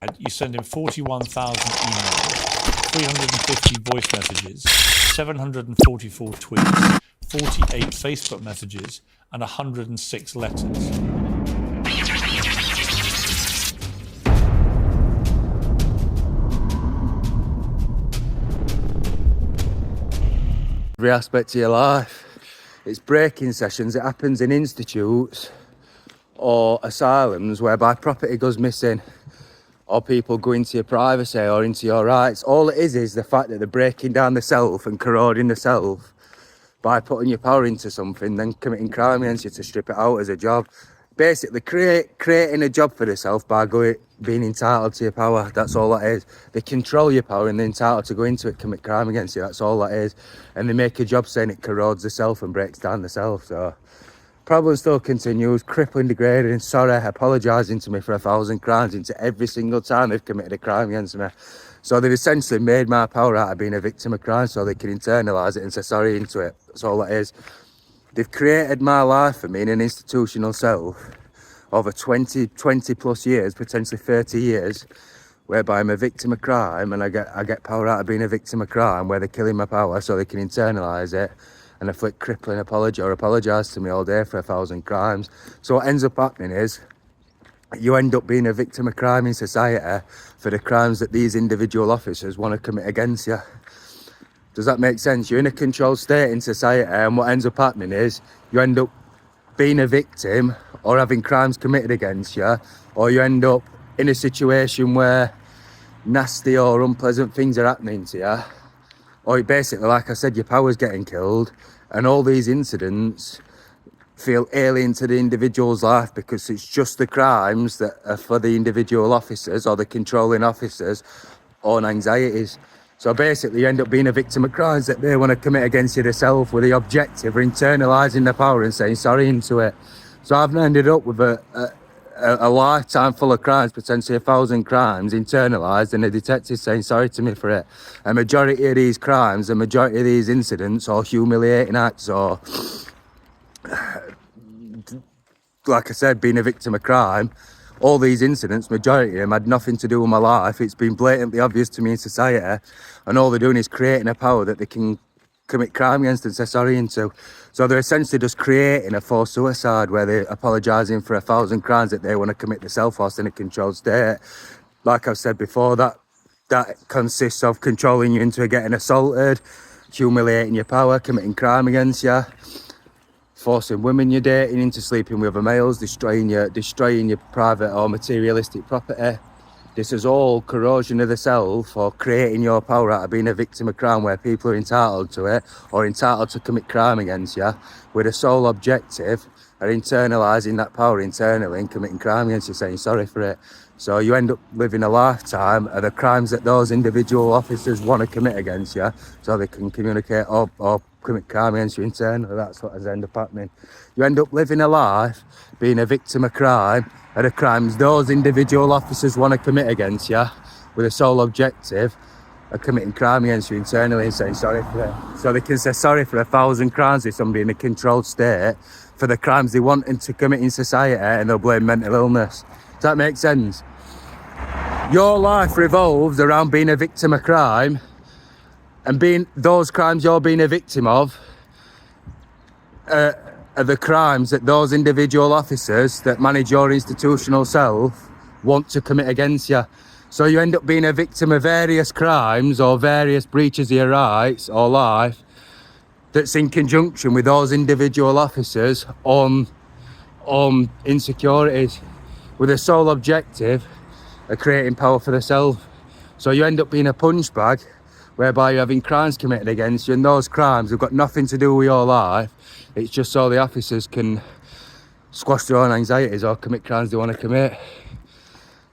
You send in 41,000 emails, 350 voice messages, 744 tweets, 48 Facebook messages, and 106 letters. Every aspect of your life. It's breaking sessions. It happens in institutes or asylums whereby property goes missing or people go into your privacy or into your rights. All it is the fact that they're breaking down the self and corroding the self by putting your power into something, then committing crime against you to strip it out as a job. Basically creating a job for themselves by being entitled to your power. That's all that is. They control your power and they're entitled to go into it, commit crime against you. That's all that is. And they make a job saying it corrodes the self and breaks down the self. So problem still continues, crippling, degrading, sorry, apologising to me for 1,000 crimes into every single time they've committed a crime against me. So they've essentially made my power out of being a victim of crime so they can internalise it and say sorry into it. That's all that is. They've created my life for me in an institutional self over 20 plus years, potentially 30 years, whereby I'm a victim of crime and I get power out of being a victim of crime where they're killing my power so they can internalise it and inflict crippling apology or apologise to me all day for 1,000 crimes. So what ends up happening is you end up being a victim of crime in society for the crimes that these individual officers want to commit against you. Does that make sense? You're in a controlled state in society and what ends up happening is you end up being a victim or having crimes committed against you, or you end up in a situation where nasty or unpleasant things are happening to you, or basically, like I said, your power's getting killed, and all these incidents feel alien to the individual's life because it's just the crimes that are for the individual officers or the controlling officers' own anxieties. So basically, you end up being a victim of crimes that they want to commit against you themselves with the objective of internalising the power and saying sorry into it. So I've ended up with a lifetime full of crimes, potentially 1,000 crimes internalised, and a detective saying sorry to me for it. A majority of these crimes, a majority of these incidents, or humiliating acts, or like I said, being a victim of crime, all these incidents, majority of them had nothing to do with my life. It's been blatantly obvious to me in society, and all they're doing is creating a power that they can commit crime against and say sorry into. So they're essentially just creating a forced suicide where they're apologising for 1,000 crimes that they want to commit themselves whilst in a controlled state. Like I've said before, that consists of controlling you into getting assaulted, humiliating your power, committing crime against you, forcing women you're dating into sleeping with other males, destroying your private or materialistic property. This is all corrosion of the self or creating your power out of being a victim of crime where people are entitled to it or entitled to commit crime against you with a sole objective of internalising that power internally and committing crime against you, saying sorry for it. So you end up living a lifetime of the crimes that those individual officers want to commit against you so they can communicate or commit crime against you internally. That's what has ended up happening. You end up living a life being a victim of crime of the crimes those individual officers want to commit against you with a sole objective of committing crime against you internally and saying sorry for it. So they can say sorry for 1,000 crimes with somebody in a controlled state for the crimes they want to commit in society, and they'll blame mental illness. Does that make sense? Your life revolves around being a victim of crime, and being those crimes you're being a victim of are the crimes that those individual officers that manage your institutional self want to commit against you. So you end up being a victim of various crimes or various breaches of your rights or life that's in conjunction with those individual officers on insecurities with a sole objective of creating power for the self. So you end up being a punch bag whereby you're having crimes committed against you, and those crimes have got nothing to do with your life. It's just so the officers can squash their own anxieties or commit crimes they want to commit.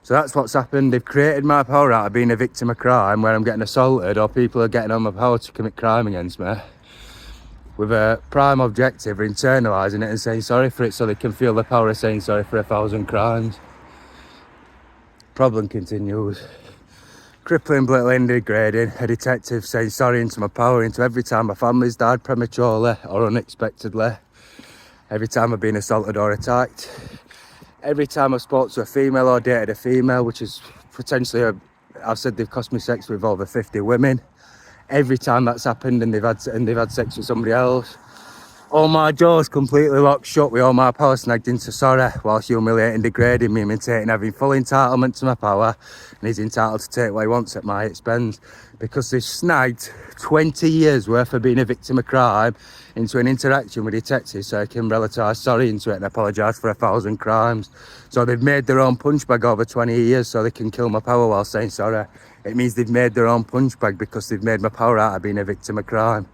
So that's what's happened. They've created my power out of being a victim of crime where I'm getting assaulted or people are getting on my power to commit crime against me with a prime objective of internalising it and saying sorry for it so they can feel the power of saying sorry for 1,000 crimes. Problem continues. Crippling, belittling, degrading, a detective saying sorry into my power into every time my family's died prematurely or unexpectedly, every time I've been assaulted or attacked, every time I spoke to a female or dated a female, which is potentially, I've said they've cost me sex with over 50 women. Every time that's happened, and they've had sex with somebody else, all my jaws completely locked shut with all my power snagged into sorry, whilst humiliating, degrading me, imitating, having full entitlement to my power, and he's entitled to take what he wants at my expense, because they've snagged 20 years worth of being a victim of crime into an interaction with detectives so I can relativise sorry into it and apologise for 1,000 crimes. So they've made their own punch bag over 20 years so they can kill my power while saying sorry. It means they've made their own punch bag because they've made my power out of being a victim of crime.